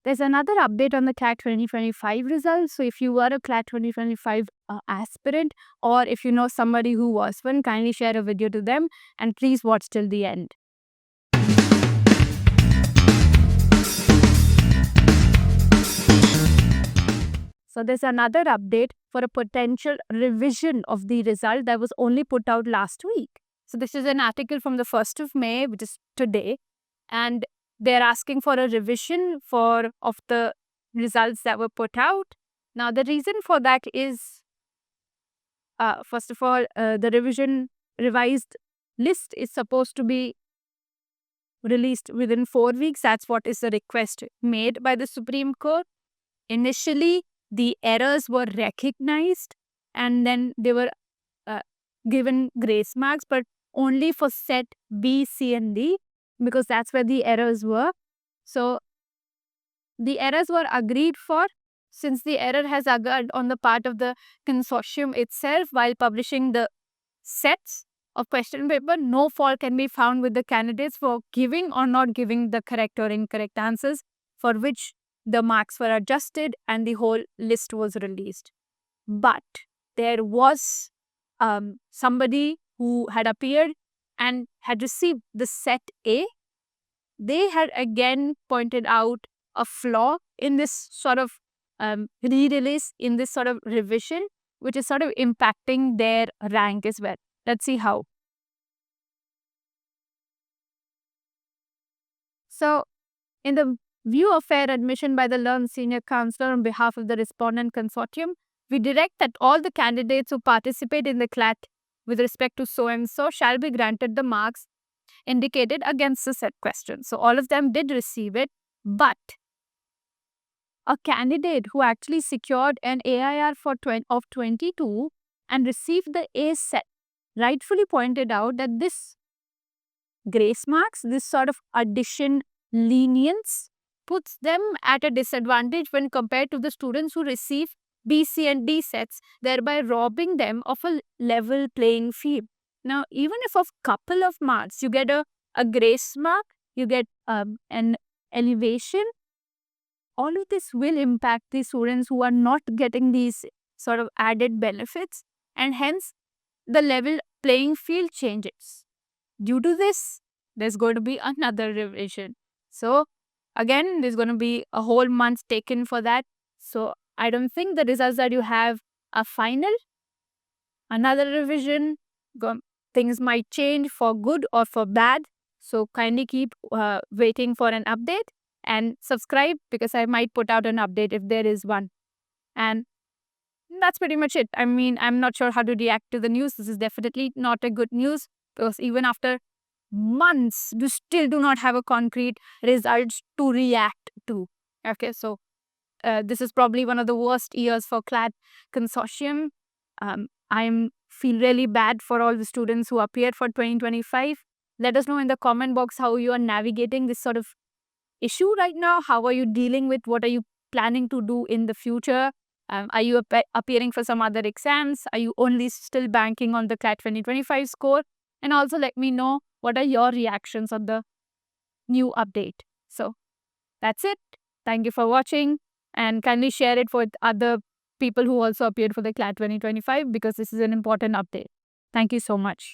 There's another update on the CLAT 2025 results. So if you were a CLAT 2025 aspirant, or if you know somebody who was one, kindly share a video to them and please watch till the end. So there's another update for a potential revision of the result that was only put out last week. So this is an article from the 1st of May, which is today, and they're asking for a revision of the results that were put out. Now, the reason for that is, first of all, the revised list is supposed to be released within 4 weeks. That's what is the request made by the Supreme Court. Initially, the errors were recognized and then they were given grace marks, but only for set B, C, and D, because that's where the errors were. So the errors were agreed for. Since the error has occurred on the part of the consortium itself while publishing the sets of question paper, no fault can be found with the candidates for giving or not giving the correct or incorrect answers, for which the marks were adjusted and the whole list was released. But there was somebody who had appeared and had received the set A. They had again pointed out a flaw in this sort of re-release, in this sort of revision, which is sort of impacting their rank as well. Let's see how. So, in the view of fair admission by the Learned Senior Counselor on behalf of the respondent consortium, we direct that all the candidates who participate in the CLAT with respect to so-and-so shall be granted the marks indicated against the set question. So, all of them did receive it, but a candidate who actually secured an AIR of 22 and received the A set rightfully pointed out that this grace marks, this sort of addition lenience, puts them at a disadvantage when compared to the students who receive B, C, and D sets, thereby robbing them of a level playing field. Now, even if of couple of marks, you get a grace mark, you get an elevation, all of this will impact the students who are not getting these sort of added benefits, and hence the level playing field changes. Due to this, there's going to be another revision. So again, there's going to be a whole month taken for that. So I don't think the results that you have are final. Another revision, things might change for good or for bad. So kindly keep waiting for an update and subscribe, because I might put out an update if there is one. And that's pretty much it. I mean, I'm not sure how to react to the news. This is definitely not a good news, because even after months, you still do not have a concrete results to react to. Okay, so this is probably one of the worst years for CLAT consortium. I feel really bad for all the students who appeared for 2025. Let us know in the comment box how you are navigating this sort of issue right now. How are you dealing with? What are you planning to do in the future? Are you appearing for some other exams? Are you only still banking on the CLAT 2025 score? And also let me know what are your reactions on the new update. So that's it. Thank you for watching, and kindly share it with other people who also appeared for the CLAT 2025, because this is an important update. Thank you so much.